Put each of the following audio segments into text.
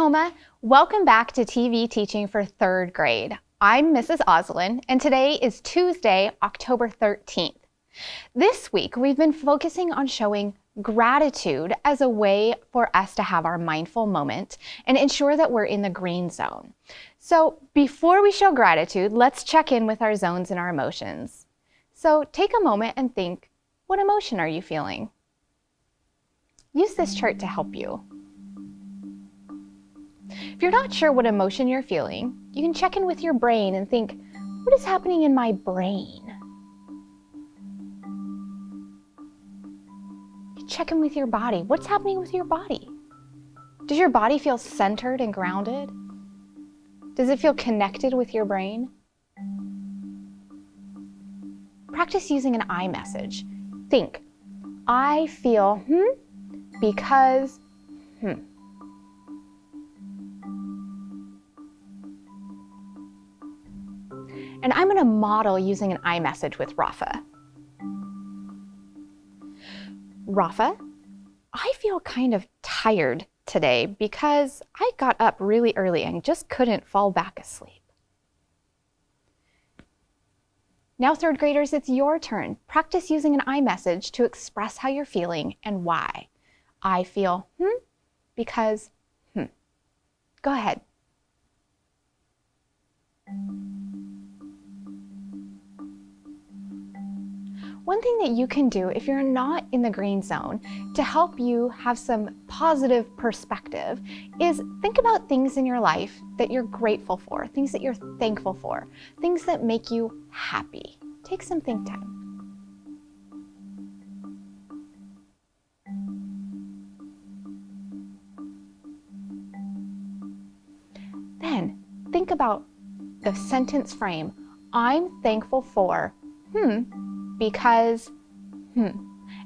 Tacoma, welcome back to TV Teaching for 3rd grade. I'm Mrs. Oslin, and today is Tuesday, October 13th. This week, we've been focusing on showing gratitude as a way for us to have our mindful moment and ensure that we're in the green zone. So before we show gratitude, let's check in with our zones and our emotions. So take a moment and think, what emotion are you feeling? Use this chart to help you. If you're not sure what emotion you're feeling, you can check in with your brain and think, what is happening in my brain? Check in with your body. What's happening with your body? Does your body feel centered and grounded? Does it feel connected with your brain? Practice using an I message. Think, I feel because And I'm going to model using an I message with Rafa. Rafa, I feel kind of tired today because I got up really early and just couldn't fall back asleep. Now, 3rd graders, it's your turn. Practice using an I message to express how you're feeling and why. I feel because Go ahead. One thing that you can do if you're not in the green zone to help you have some positive perspective is think about things in your life that you're grateful for, things that you're thankful for, things that make you happy. Take some think time. Then think about the sentence frame. I'm thankful for because And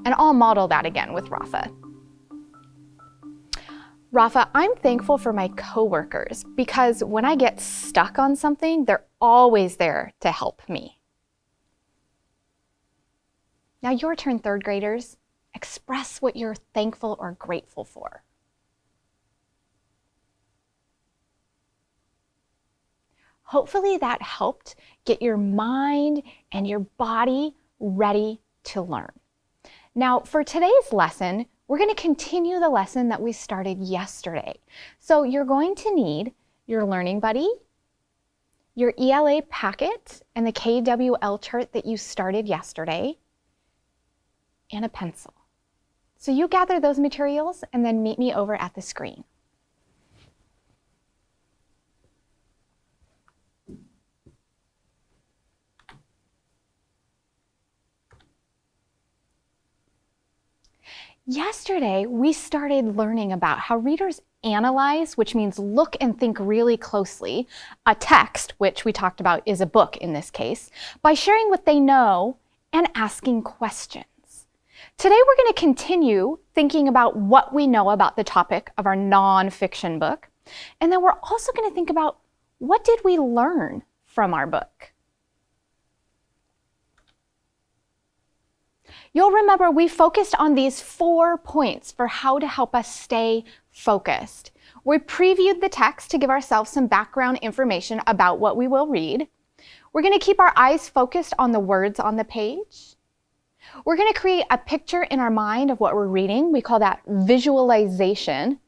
I'll model that again with Rafa. Rafa, I'm thankful for my coworkers because when I get stuck on something, they're always there to help me. Now your turn, 3rd graders. Express what you're thankful or grateful for. Hopefully that helped get your mind and your body ready to learn. Now, for today's lesson, we're going to continue the lesson that we started yesterday. So you're going to need your learning buddy, your ELA packet, and the KWL chart that you started yesterday, and a pencil. So you gather those materials and then meet me over at the screen. Yesterday, we started learning about how readers analyze, which means look and think really closely, a text, which we talked about is a book in this case, by sharing what they know and asking questions. Today, we're going to continue thinking about what we know about the topic of our nonfiction book, and then we're also going to think about what did we learn from our book. You'll remember we focused on these 4 points for how to help us stay focused. We previewed the text to give ourselves some background information about what we will read. We're going to keep our eyes focused on the words on the page. We're going to create a picture in our mind of what we're reading. We call that visualization.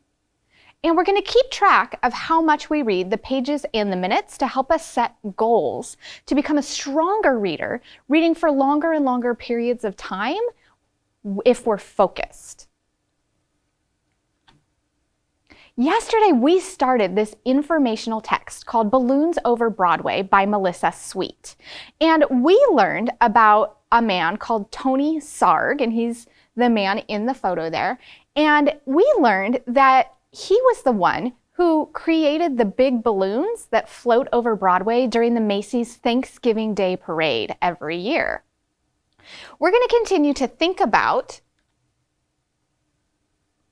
And we're going to keep track of how much we read, the pages and the minutes, to help us set goals to become a stronger reader, reading for longer and longer periods of time if we're focused. Yesterday, we started this informational text called Balloons Over Broadway by Melissa Sweet. And we learned about a man called Tony Sarg, and he's the man in the photo there. And we learned that he was the one who created the big balloons that float over Broadway during the Macy's Thanksgiving Day Parade every year. We're going to continue to think about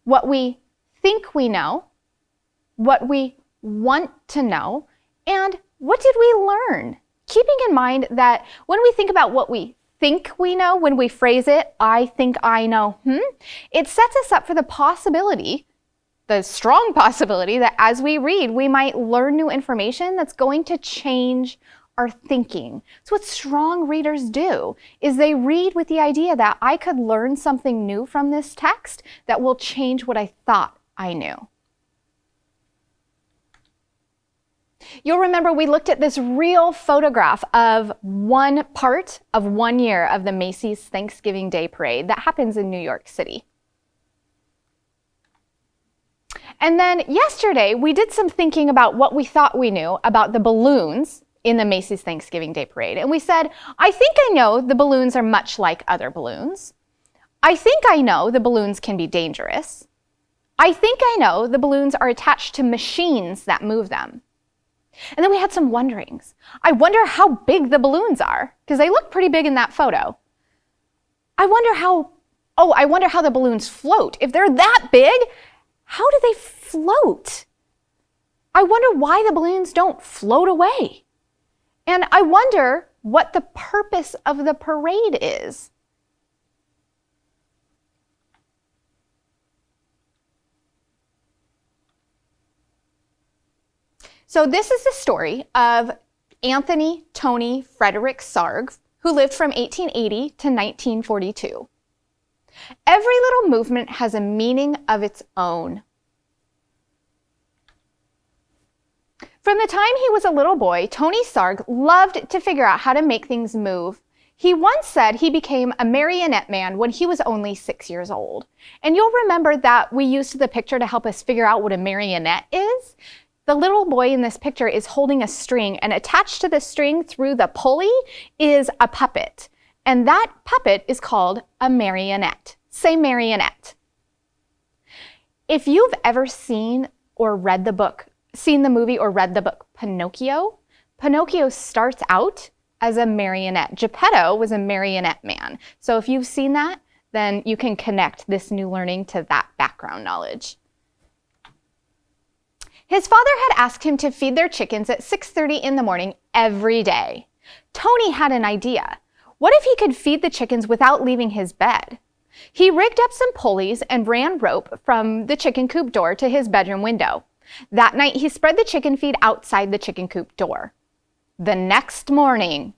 what we think we know, what we want to know, and what did we learn? Keeping in mind that when we think about what we think we know, when we phrase it, I think I know, it sets us up for the possibility the strong possibility that as we read, we might learn new information that's going to change our thinking. So what strong readers do is they read with the idea that I could learn something new from this text that will change what I thought I knew. You'll remember we looked at this real photograph of one part of 1 year of the Macy's Thanksgiving Day Parade that happens in New York City. And then yesterday, we did some thinking about what we thought we knew about the balloons in the Macy's Thanksgiving Day Parade. And we said, I think I know the balloons are much like other balloons. I think I know the balloons can be dangerous. I think I know the balloons are attached to machines that move them. And then we had some wonderings. I wonder how big the balloons are, because they look pretty big in that photo. I wonder how the balloons float. If they're that big, how do they float? I wonder why the balloons don't float away. And I wonder what the purpose of the parade is. So this is the story of Anthony Tony Frederick Sarg, who lived from 1880 to 1942. Every little movement has a meaning of its own. From the time he was a little boy, Tony Sarg loved to figure out how to make things move. He once said he became a marionette man when he was only 6 years old. And you'll remember that we used the picture to help us figure out what a marionette is. The little boy in this picture is holding a string, and attached to the string through the pulley is a puppet. And that puppet is called a marionette. Say marionette. If you've ever seen the movie or read the book Pinocchio, Pinocchio starts out as a marionette. Geppetto was a marionette man. So if you've seen that, then you can connect this new learning to that background knowledge. His father had asked him to feed their chickens at 6:30 in the morning every day. Tony had an idea. What if he could feed the chickens without leaving his bed? He rigged up some pulleys and ran rope from the chicken coop door to his bedroom window. That night, he spread the chicken feed outside the chicken coop door. The next morning,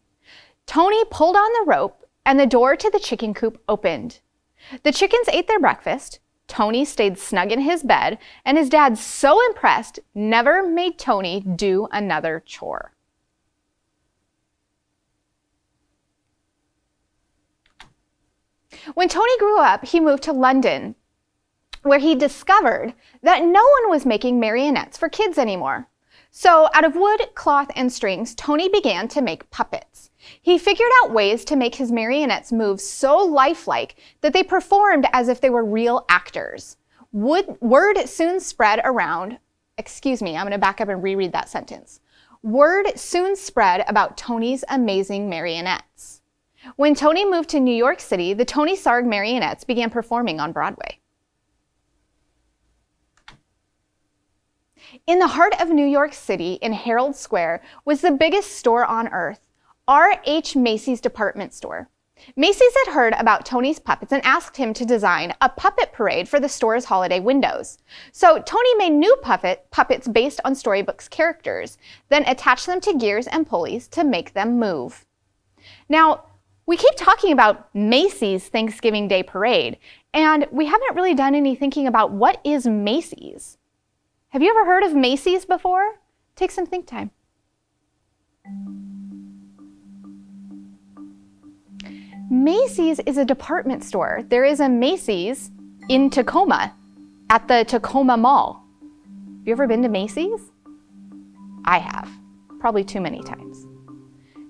Tony pulled on the rope and the door to the chicken coop opened. The chickens ate their breakfast. Tony stayed snug in his bed, and his dad, so impressed, never made Tony do another chore. When Tony grew up, he moved to London, where he discovered that no one was making marionettes for kids anymore. So out of wood, cloth, and strings, Tony began to make puppets. He figured out ways to make his marionettes move so lifelike that they performed as if they were real actors. Word soon spread around, I'm going to back up and reread that sentence. Word soon spread about Tony's amazing marionettes. When Tony moved to New York City, the Tony Sarg marionettes began performing on Broadway. In the heart of New York City, in Herald Square, was the biggest store on earth, R.H. Macy's department store. Macy's had heard about Tony's puppets and asked him to design a puppet parade for the store's holiday windows. So Tony made new puppets based on storybooks' characters, then attached them to gears and pulleys to make them move. Now, we keep talking about Macy's Thanksgiving Day Parade, and we haven't really done any thinking about what is Macy's. Have you ever heard of Macy's before? Take some think time. Macy's is a department store. There is a Macy's in Tacoma at the Tacoma Mall. Have you ever been to Macy's? I have, probably too many times.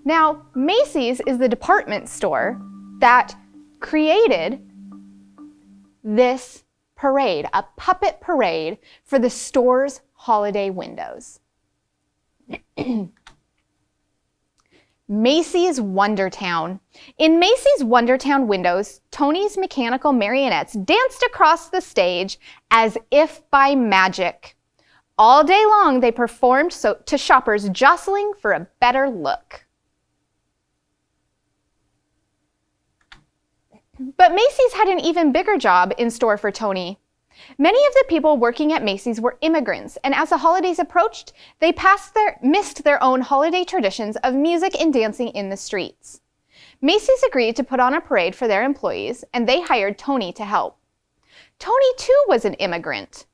Now, Macy's is the department store that created this parade, a puppet parade for the store's holiday windows. Macy's Wondertown. In Macy's Wondertown windows, Tony's mechanical marionettes danced across the stage as if by magic. All day long, they performed to shoppers jostling for a better look. But Macy's had an even bigger job in store for Tony. Many of the people working at Macy's were immigrants, and as the holidays approached, they missed their own holiday traditions of music and dancing in the streets. Macy's agreed to put on a parade for their employees, and they hired Tony to help. Tony, too, was an immigrant.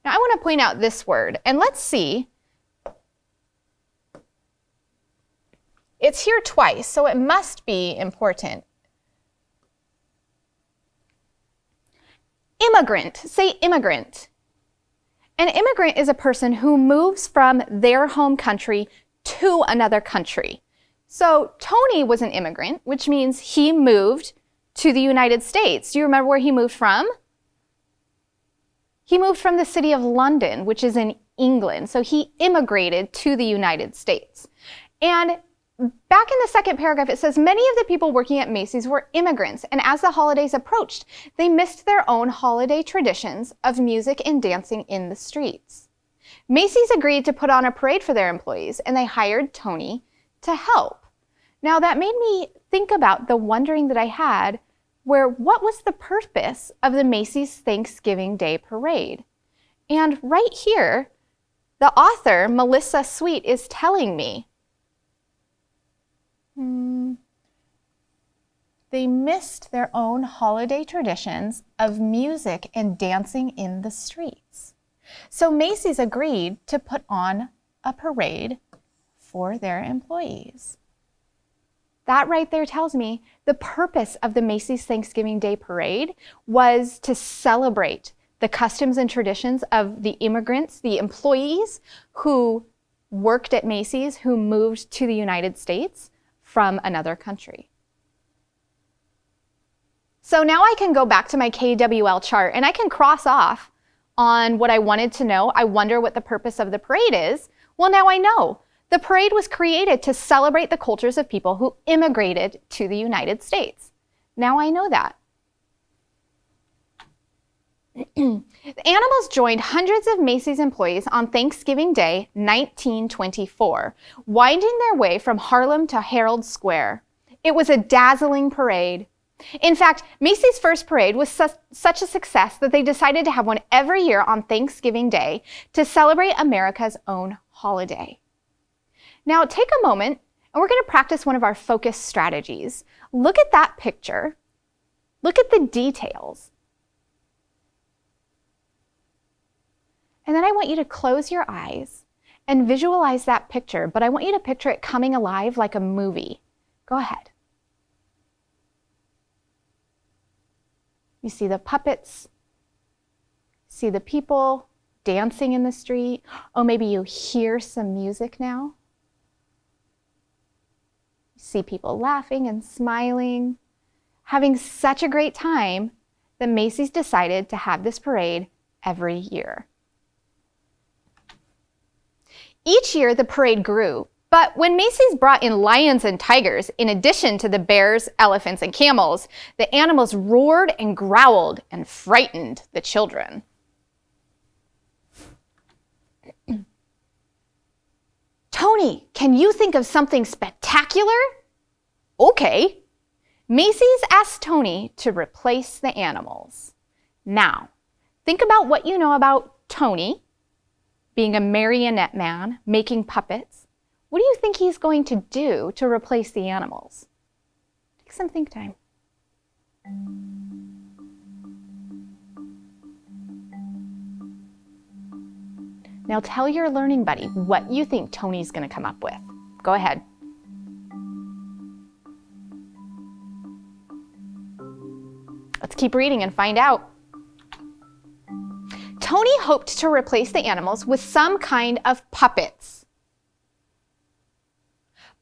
Now, I want to point out this word, and let's see. It's here twice, so it must be important. Immigrant. Say immigrant. An immigrant is a person who moves from their home country to another country. So Tony was an immigrant, which means he moved to the United States. Do you remember where he moved from? He moved from the city of London, which is in England. So he immigrated to the United States. And back in the second paragraph, it says, many of the people working at Macy's were immigrants, and as the holidays approached, they missed their own holiday traditions of music and dancing in the streets. Macy's agreed to put on a parade for their employees, and they hired Tony to help. Now, that made me think about the wondering that I had, where what was the purpose of the Macy's Thanksgiving Day Parade? And right here, the author, Melissa Sweet, is telling me, they missed their own holiday traditions of music and dancing in the streets. So Macy's agreed to put on a parade for their employees. That right there tells me the purpose of the Macy's Thanksgiving Day Parade was to celebrate the customs and traditions of the immigrants, the employees who worked at Macy's, who moved to the United States from another country. So now I can go back to my KWL chart and I can cross off on what I wanted to know. I wonder what the purpose of the parade is. Well, now I know. The parade was created to celebrate the cultures of people who immigrated to the United States. Now I know that. The animals joined hundreds of Macy's employees on Thanksgiving Day, 1924, winding their way from Harlem to Herald Square. It was a dazzling parade. In fact, Macy's first parade was such a success that they decided to have one every year on Thanksgiving Day to celebrate America's own holiday. Now, take a moment, and we're going to practice one of our focus strategies. Look at that picture. Look at the details. And then I want you to close your eyes and visualize that picture, but I want you to picture it coming alive like a movie. Go ahead. You see the puppets, see the people dancing in the street. Oh, maybe you hear some music now. You see people laughing and smiling, having such a great time that Macy's decided to have this parade every year. Each year, the parade grew, but when Macy's brought in lions and tigers, in addition to the bears, elephants, and camels, the animals roared and growled and frightened the children. Tony, can you think of something spectacular? Okay. Macy's asked Tony to replace the animals. Now, think about what you know about Tony, being a marionette man, making puppets. What do you think he's going to do to replace the animals? Take some think time. Now tell your learning buddy what you think Tony's going to come up with. Go ahead. Let's keep reading and find out. Tony hoped to replace the animals with some kind of puppets.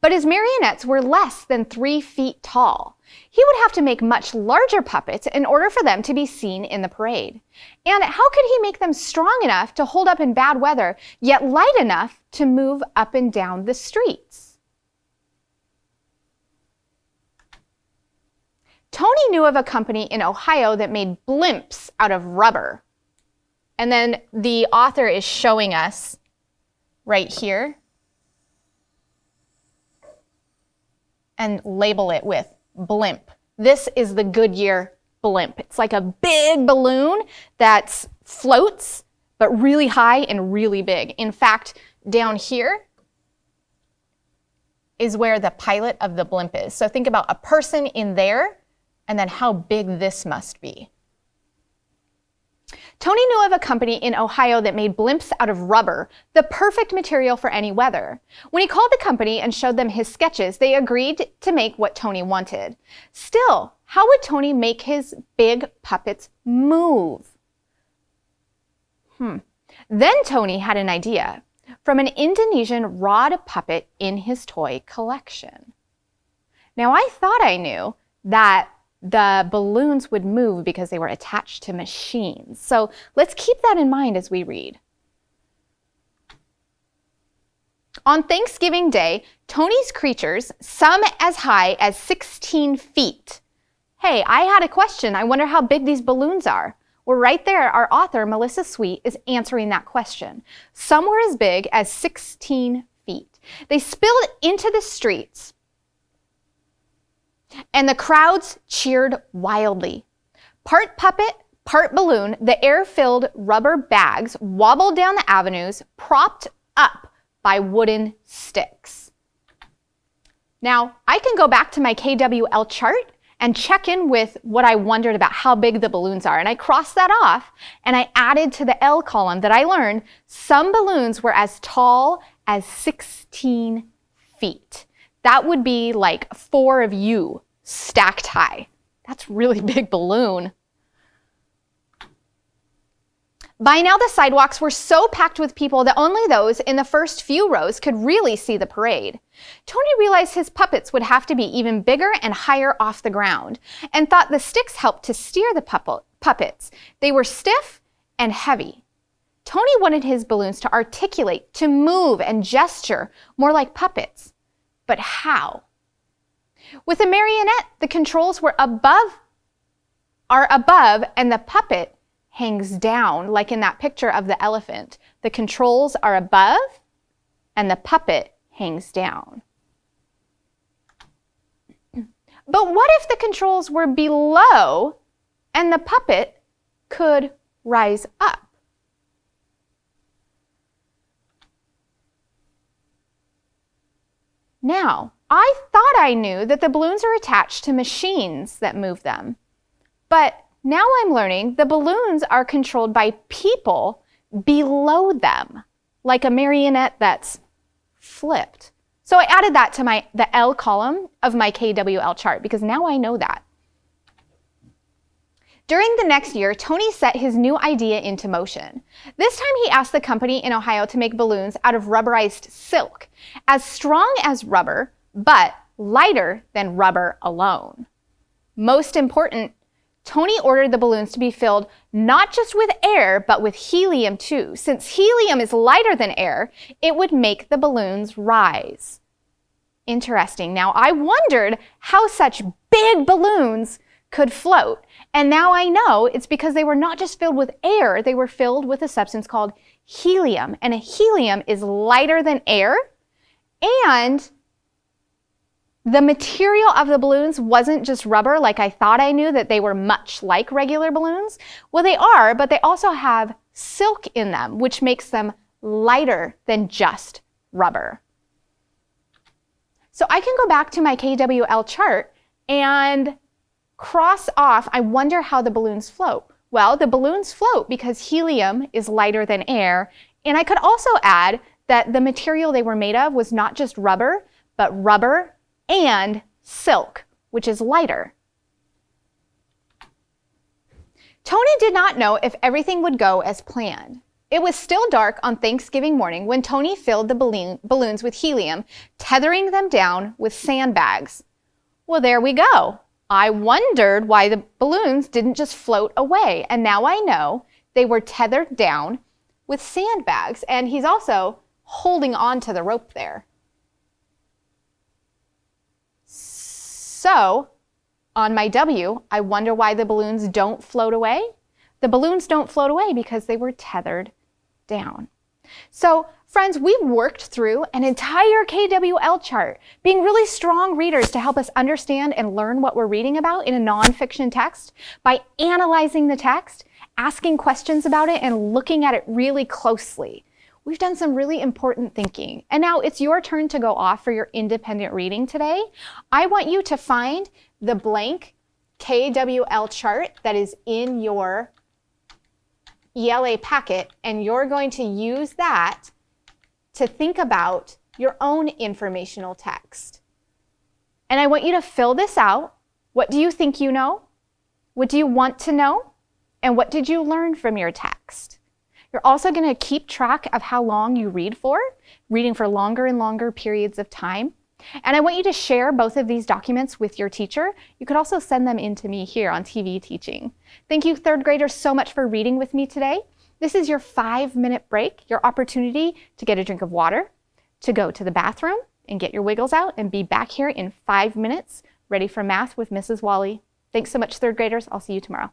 But his marionettes were less than 3 feet tall. He would have to make much larger puppets in order for them to be seen in the parade. And how could he make them strong enough to hold up in bad weather, yet light enough to move up and down the streets? Tony knew of a company in Ohio that made blimps out of rubber. And then the author is showing us right here and label it with blimp. This is the Goodyear blimp. It's like a big balloon that's floats, but really high and really big. In fact, down here is where the pilot of the blimp is. So think about a person in there, and then how big this must be. Tony knew of a company in Ohio that made blimps out of rubber, the perfect material for any weather. When he called the company and showed them his sketches, they agreed to make what Tony wanted. Still, how would Tony make his big puppets move? Then Tony had an idea from an Indonesian rod puppet in his toy collection. Now, I thought I knew that the balloons would move because they were attached to machines. So let's keep that in mind as we read. On Thanksgiving Day, Tony's creatures, some as high as 16 feet. Hey, I had a question. I wonder how big these balloons are. Well, right there, our author, Melissa Sweet, is answering that question. Some were as big as 16 feet. They spilled into the streets, and the crowds cheered wildly. Part puppet, part balloon, the air-filled rubber bags wobbled down the avenues, propped up by wooden sticks. Now, I can go back to my KWL chart and check in with what I wondered about how big the balloons are. And I crossed that off, and I added to the L column that I learned some balloons were as tall as 16 feet. That would be like 4 of you stacked high. That's a really big balloon. By now, the sidewalks were so packed with people that only those in the first few rows could really see the parade. Tony realized his puppets would have to be even bigger and higher off the ground, and thought the sticks helped to steer the puppets. They were stiff and heavy. Tony wanted his balloons to articulate, to move and gesture more like puppets. But how? With a marionette, the controls are above, and the puppet hangs down, like in that picture of the elephant. The controls are above, and the puppet hangs down. But what if the controls were below, and the puppet could rise up? Now, I thought I knew that the balloons are attached to machines that move them. But now I'm learning the balloons are controlled by people below them, like a marionette that's flipped. So I added that to the L column of my KWL chart because now I know that. During the next year, Tony set his new idea into motion. This time he asked the company in Ohio to make balloons out of rubberized silk, as strong as rubber, but lighter than rubber alone. Most important, Tony ordered the balloons to be filled not just with air, but with helium too. Since helium is lighter than air, it would make the balloons rise. Interesting. Now, I wondered how such big balloons could float. And now I know it's because they were not just filled with air, they were filled with a substance called helium. And helium is lighter than air, and the material of the balloons wasn't just rubber like I thought I knew, that they were much like regular balloons. Well, they are, but they also have silk in them, which makes them lighter than just rubber. So I can go back to my KWL chart and cross off, I wonder how the balloons float. Well, the balloons float because helium is lighter than air, and I could also add that the material they were made of was not just rubber, but rubber and silk, which is lighter. Tony did not know if everything would go as planned. It was still dark on Thanksgiving morning when Tony filled the balloons with helium, tethering them down with sandbags. Well, there we go. I wondered why the balloons didn't just float away, and now I know they were tethered down with sandbags, and he's also holding on to the rope there. So, on my W, I wonder why the balloons don't float away. The balloons don't float away because they were tethered down. So, friends, we've worked through an entire KWL chart, being really strong readers to help us understand and learn what we're reading about in a nonfiction text by analyzing the text asking questions about it and looking at it really closely. We've done some really important thinking. And now it's your turn to go off for your independent reading today. I want you to find the blank KWL chart that is in your ELA packet, and you're going to use that to think about your own informational text. And I want you to fill this out. What do you think you know? What do you want to know? And what did you learn from your text? You're also going to keep track of how long you read for, reading for longer and longer periods of time. And I want you to share both of these documents with your teacher. You could also send them in to me here on TV Teaching. Thank you, third graders, so much for reading with me today. This is your 5-minute break, your opportunity to get a drink of water, to go to the bathroom and get your wiggles out and be back here in 5 minutes, ready for math with Mrs. Wally. Thanks so much, third graders. I'll see you tomorrow.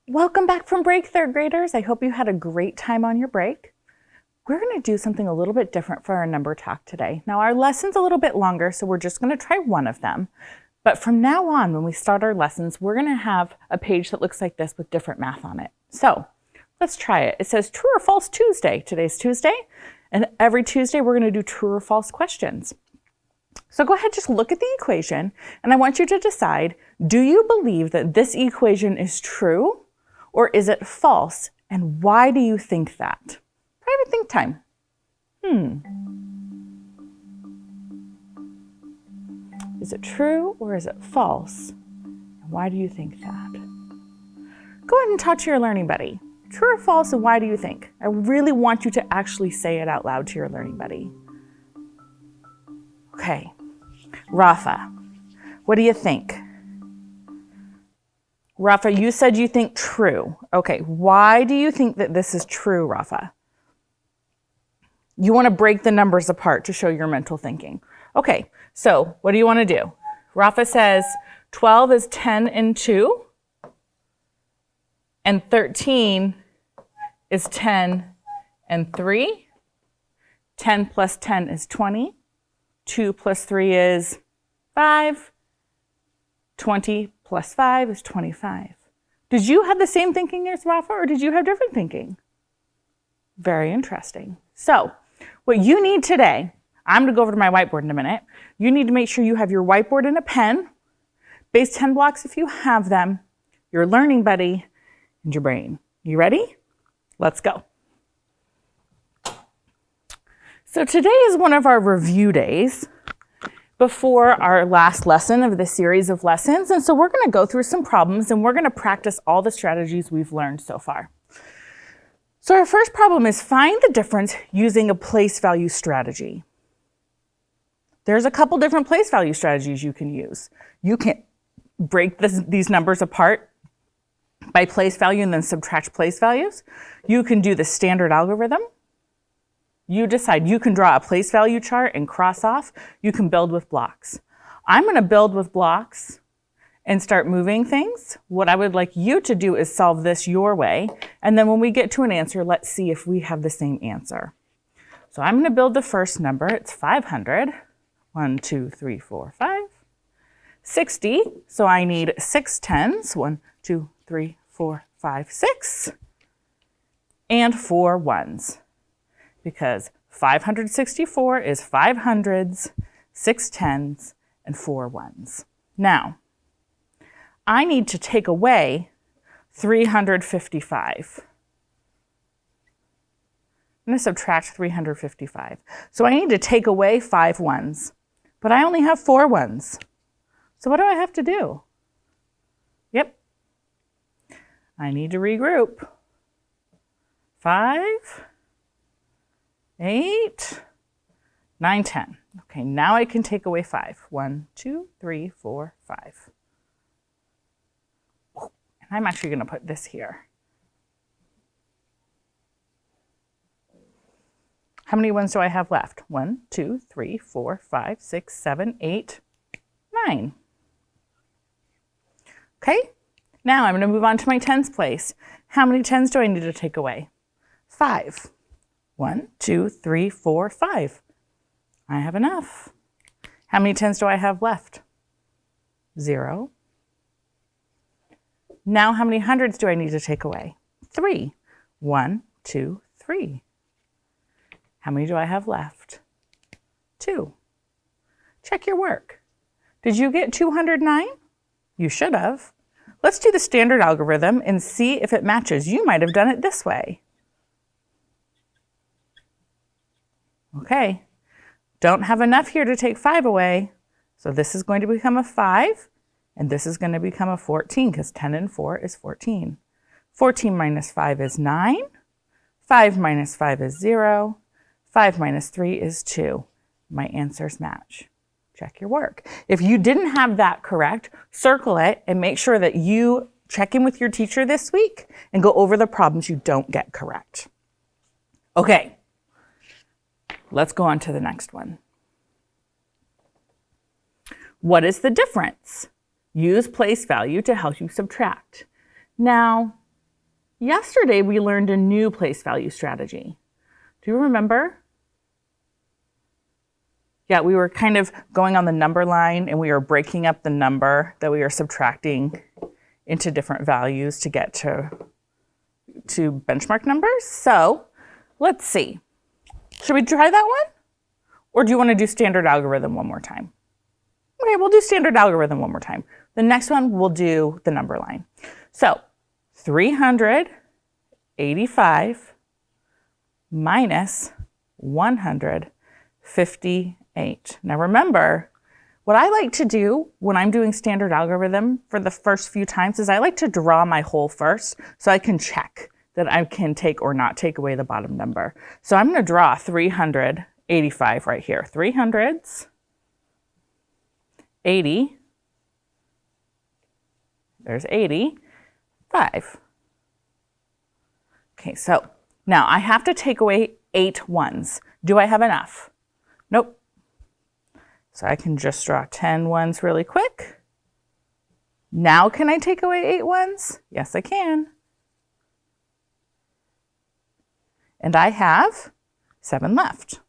Welcome back from break, third graders. I hope you had a great time on your break. We're going to do something a little bit different for our number talk today. Now, our lesson's a little bit longer, so we're just going to try one of them. But from now on, when we start our lessons, we're going to have a page that looks like this with different math on it. So let's try it. It says true or false Tuesday. Today's Tuesday, and every Tuesday we're going to do true or false questions. So go ahead, just look at the equation, and I want you to decide, do you believe that this equation is true? Or is it false? And why do you think that? Private think time. Is it true or is it false? And why do you think that? Go ahead and talk to your learning buddy. True or false, and why do you think? I really want you to actually say it out loud to your learning buddy. Okay, Rafa, what do you think? Rafa, you said you think true. Okay, why do you think that this is true, Rafa? You want to break the numbers apart to show your mental thinking. Okay, so what do you want to do? Rafa says 12 is 10 and 2, and 13 is 10 and 3. 10 plus 10 is 20. 2 plus 3 is 5. 20 plus 5 is 25. Did you have the same thinking as Rafa, or did you have different thinking? Very interesting. So what you need today, I'm going to go over to my whiteboard in a minute. You need to make sure you have your whiteboard and a pen, base 10 blocks if you have them, your learning buddy, and your brain. You ready? Let's go. So today is one of our review days before our last lesson of this series of lessons. And so we're going to go through some problems and we're going to practice all the strategies we've learned so far. So our first problem is find the difference using a place value strategy. There's a couple different place value strategies you can use. You can break these numbers apart by place value and then subtract place values. You can do the standard algorithm. You decide. You can draw a place value chart and cross off. You can build with blocks. I'm going to build with blocks and start moving things. What I would like you to do is solve this your way. And then when we get to an answer, let's see if we have the same answer. So I'm going to build the first number. It's 500. 1, 2, 3, 4, 5. 60. So I need 6 tens. 1, 2, 3, 4, 5, 6. And 4 ones. Because 564 is 5 hundreds, 6 tens, and 4 ones. Now, I need to take away 355. I'm going to subtract 355. So I need to take away 5 ones, but I only have 4 ones. So what do I have to do? Yep, I need to regroup. 5, 8, 9, 10. Okay, now I can take away 5. 1, 2, 3, 4, 5. And I'm actually going to put this here. How many ones do I have left? 1, 2, 3, 4, 5, 6, 7, 8, 9. Okay, now I'm going to move on to my tens place. How many tens do I need to take away? 5. 1, 2, 3, 4, 5. I have enough. How many tens do I have left? 0. Now how many hundreds do I need to take away? 3. 1, 2, 3. How many do I have left? 2. Check your work. Did you get 209? You should have. Let's do the standard algorithm and see if it matches. You might have done it this way. Okay, don't have enough here to take 5 away. So this is going to become a 5, and this is going to become a 14 because 10 and 4 is 14. 14 minus 5 is 9. 5 minus 5 is 0. 5 minus 3 is 2. My answers match. Check your work. If you didn't have that correct, circle it and make sure that you check in with your teacher this week and go over the problems you don't get correct. Okay, let's go on to the next one. What is the difference? Use place value to help you subtract. Now, Yesterday, we learned a new place value strategy. Do you remember? Yeah, we were kind of going on the number line and we were breaking up the number that we are subtracting into different values to get to benchmark numbers. So let's see. Should we try that one? Or do you want to do standard algorithm one more time? Okay, we'll do standard algorithm one more time. The next one, we'll do the number line. So 385 minus 158. Now remember, what I like to do when I'm doing standard algorithm for the first few times is I like to draw my whole first so I can check that I can take or not take away the bottom number. So I'm going to draw 385 right here. 300s, 80, there's 85. Okay, so now I have to take away 8 ones. Do I have enough? Nope. So I can just draw 10 ones really quick. Now can I take away 8 ones? Yes, I can. And I have 7 left.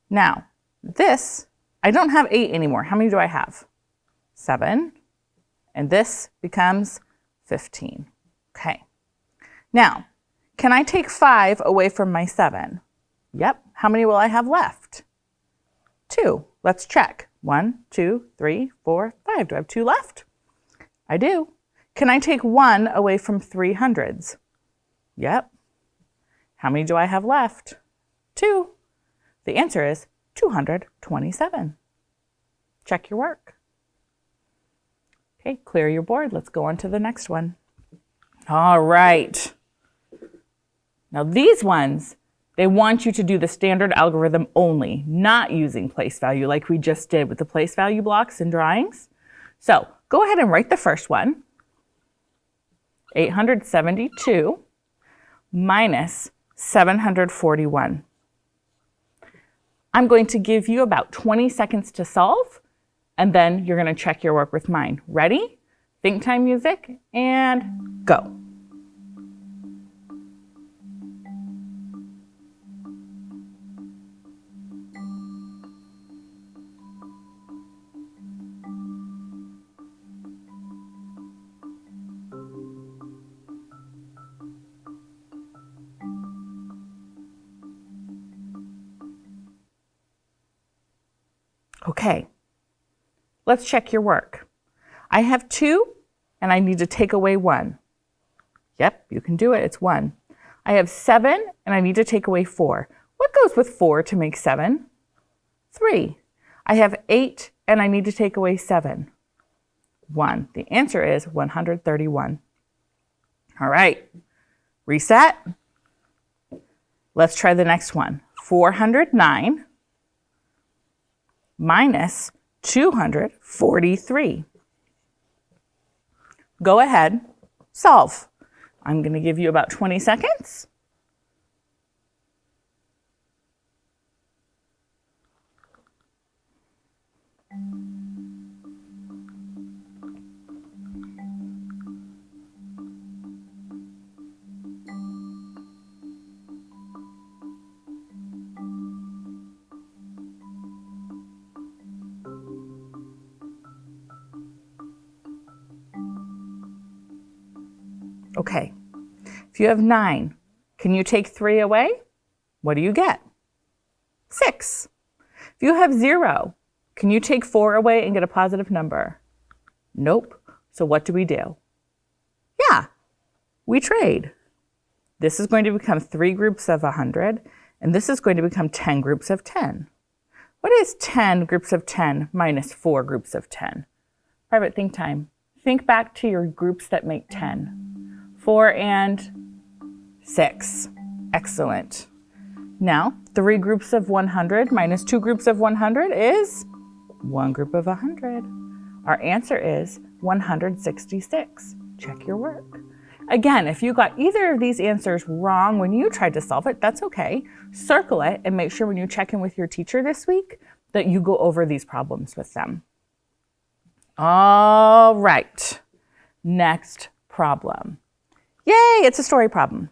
Now, this, I don't have 8 anymore. How many do I have? 7. And this becomes 15. Okay. Now, can I take 5 away from my 7? Yep. How many will I have left? 2. Let's check. 1, 2, 3, 4, 5. Do I have 2 left? I do. Can I take 1 away from 300s? Yep. How many do I have left? 2. The answer is 227. Check your work. Okay, clear your board. Let's go on to the next one. All right. Now these ones, they want you to do the standard algorithm only, not using place value like we just did with the place value blocks and drawings. So go ahead and write the first one. 872 minus 741. I'm going to give you about 20 seconds to solve, and then you're going to check your work with mine. Ready? Think time music, and go. Okay, let's check your work. I have 2 and I need to take away 1. Yep, you can do it, it's 1. I have 7 and I need to take away 4. What goes with 4 to make 7? 3. I have 8 and I need to take away 7. 1. The answer is 131. All right, reset. Let's try the next one. 409 minus 243. Go ahead, solve. I'm going to give you about 20 seconds. Okay, if you have 9, can you take 3 away? What do you get? 6. If you have 0, can you take 4 away and get a positive number? Nope. So what do? Yeah, we trade. This is going to become 3 groups of 100, and this is going to become 10 groups of 10. What is 10 groups of 10 minus 4 groups of 10? Private think time. Think back to your groups that make 10. 4 and 6. Excellent. Now, 3 groups of 100 minus 2 groups of 100 is 1 group of 100. Our answer is 166. Check your work. Again, if you got either of these answers wrong when you tried to solve it, that's okay. Circle it and make sure when you check in with your teacher this week that you go over these problems with them. All right, next problem. Yay, it's a story problem.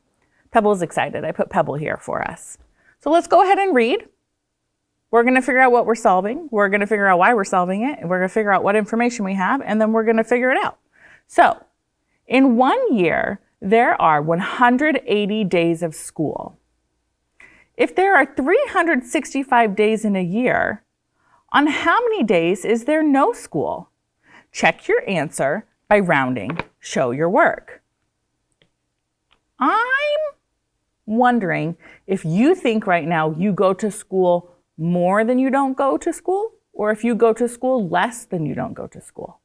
Pebble's excited. I put Pebble here for us. So let's go ahead and read. We're going to figure out what we're solving. We're going to figure out why we're solving it. And we're going to figure out what information we have, and then we're going to figure it out. So in 1 year, there are 180 days of school. If there are 365 days in a year, on how many days is there no school? Check your answer by rounding. Show your work. I'm wondering if you think right now you go to school more than you don't go to school, or if you go to school less than you don't go to school.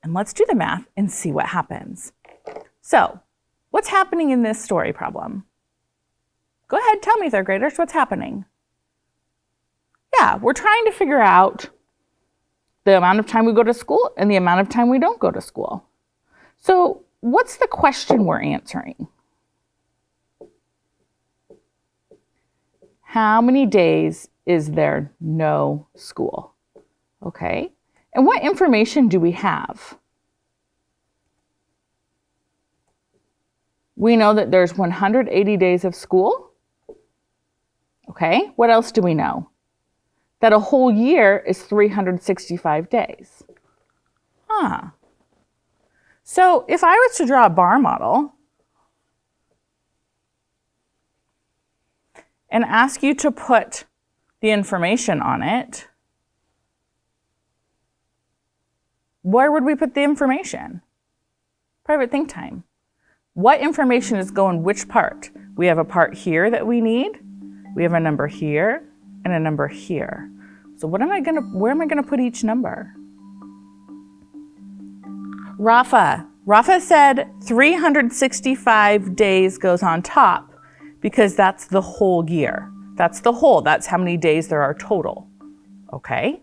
And let's do the math and see what happens. So, what's happening in this story problem? Go ahead, tell me, third graders, what's happening? Yeah, we're trying to figure out the amount of time we go to school and the amount of time we don't go to school. So, what's the question we're answering? How many days is there no school? Okay, and what information do we have? We know that there's 180 days of school. Okay, what else do we know? That a whole year is 365 days. So if I was to draw a bar model and ask you to put the information on it, where would we put the information? Private think time. What information is going which part? We have a part here that we need. We have a number here and a number here. So where am I gonna put each number? Rafa said 365 days goes on top because that's the whole year. That's the whole, that's how many days there are total. Okay?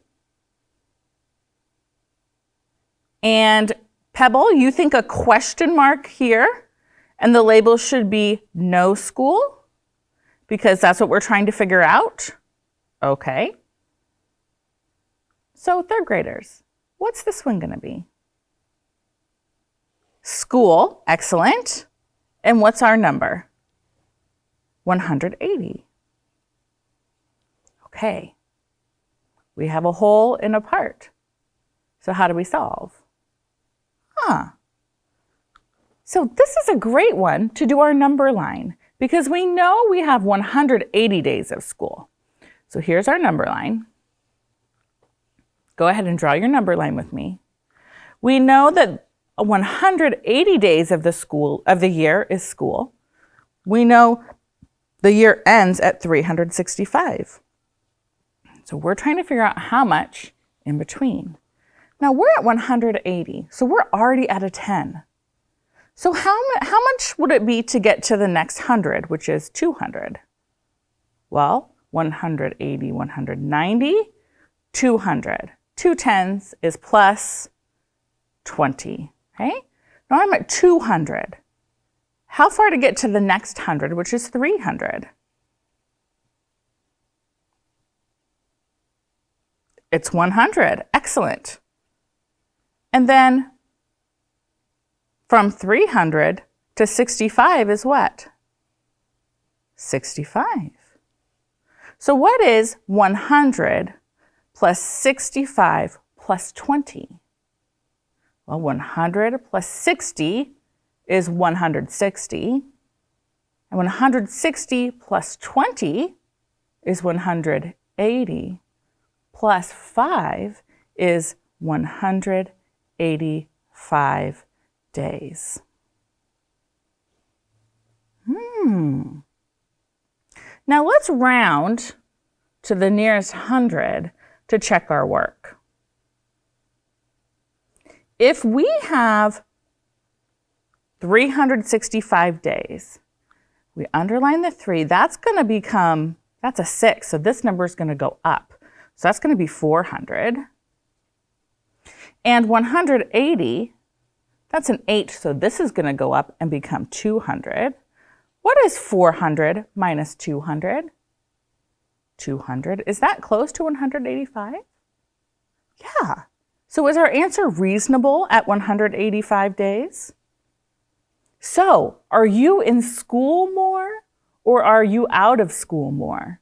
And Pebble, you think a question mark here and the label should be no school? Because that's what we're trying to figure out? Okay. So third graders, what's this one gonna be? School, excellent. And what's our number? 180. Okay. We have a whole and a part. So how do we solve? So this is a great one to do our number line because we know we have 180 days of school. So here's our number line. Go ahead and draw your number line with me. We know that 180 days of the year is school. We know the year ends at 365. So we're trying to figure out how much in between. Now we're at 180, so we're already at a 10. So how much would it be to get to the next 100, which is 200? Well, 180, 190, 200. 2 tens is plus 20, okay? Now I'm at 200. How far to get to the next 100, which is 300? It's 100, excellent. And then from 300 to 65 is what? 65. So what is 100 plus 65 plus 20? Well, 100 plus 60 is 160. And 160 plus 20 is 180. Plus 5 is 185 days. Now let's round to the nearest 100 to check our work. If we have 365 days, we underline the 3, that's a 6, so this number is going to go up. So that's going to be 400. And 180, that's an 8, so this is going to go up and become 200. What is 400 minus 200? 200. Is that close to 185? Yeah. So is our answer reasonable at 185 days? So, are you in school more or are you out of school more?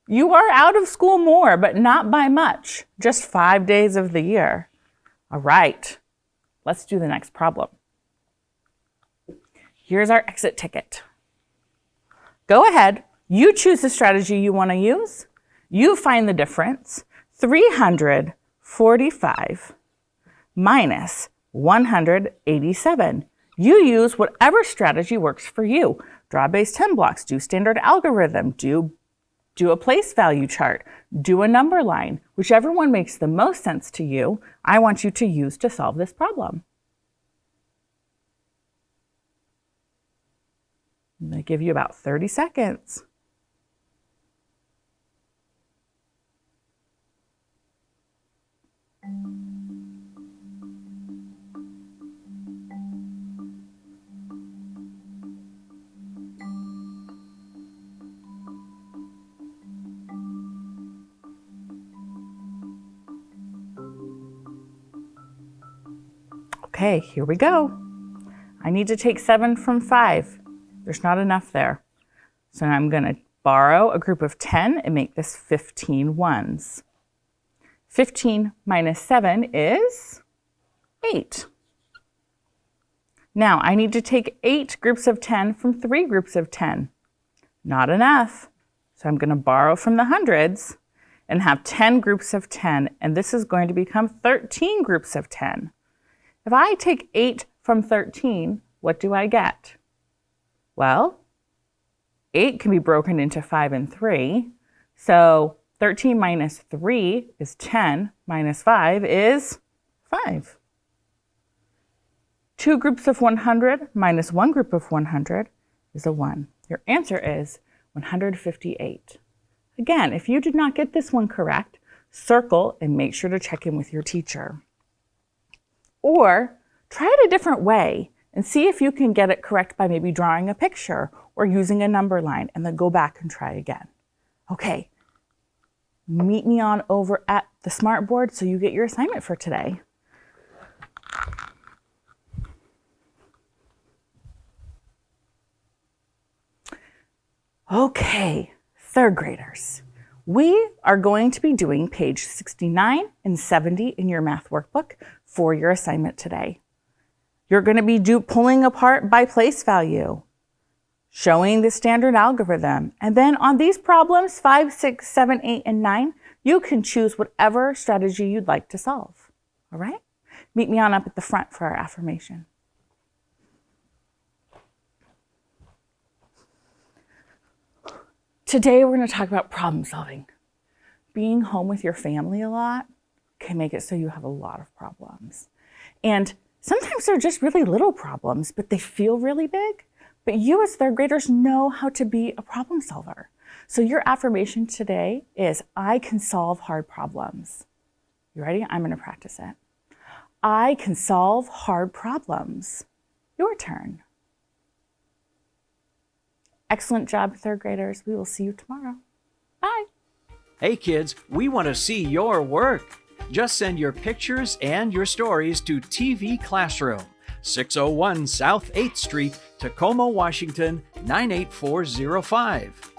You are out of school more, but not by much, just 5 days of the year. All right, let's do the next problem. Here's our exit ticket. Go ahead, you choose the strategy you want to use. You find the difference. 345 minus 187. You use whatever strategy works for you. Draw base 10 blocks, do standard algorithm, do a place value chart, do a number line. Whichever one makes the most sense to you, I want you to use to solve this problem. I'm going to give you about 30 seconds. Okay, here we go. I need to take 7 from 5. There's not enough there. So I'm going to borrow a group of 10 and make this 15 ones. 15 minus 7 is 8. Now I need to take 8 groups of 10 from 3 groups of 10. Not enough. So I'm going to borrow from the hundreds and have 10 groups of 10, and this is going to become 13 groups of 10. If I take 8 from 13, what do I get? Well, 8 can be broken into 5 and 3. So 13 minus 3 is 10, minus 5 is 5. 2 groups of 100 minus 1 group of 100 is a 1. Your answer is 158. Again, if you did not get this one correct, circle and make sure to check in with your teacher. Or try it a different way and see if you can get it correct by maybe drawing a picture or using a number line, and then go back and try again. Okay, meet me on over at the smartboard so you get your assignment for today. Okay, third graders. We are going to be doing page 69 and 70 in your math workbook for your assignment today. You're going to be pulling apart by place value, showing the standard algorithm, and then on these problems, 5, 6, 7, 8, and 9, you can choose whatever strategy you'd like to solve. All right? Meet me on up at the front for our affirmation. Today, we're going to talk about problem solving. Being home with your family a lot can make it so you have a lot of problems. And sometimes they're just really little problems, but they feel really big. But you as third graders know how to be a problem solver. So your affirmation today is, I can solve hard problems. You ready? I'm going to practice it. I can solve hard problems. Your turn. Excellent job, third graders. We will see you tomorrow. Bye. Hey kids, we want to see your work. Just send your pictures and your stories to TV Classroom, 601 South 8th Street, Tacoma, Washington, 98405.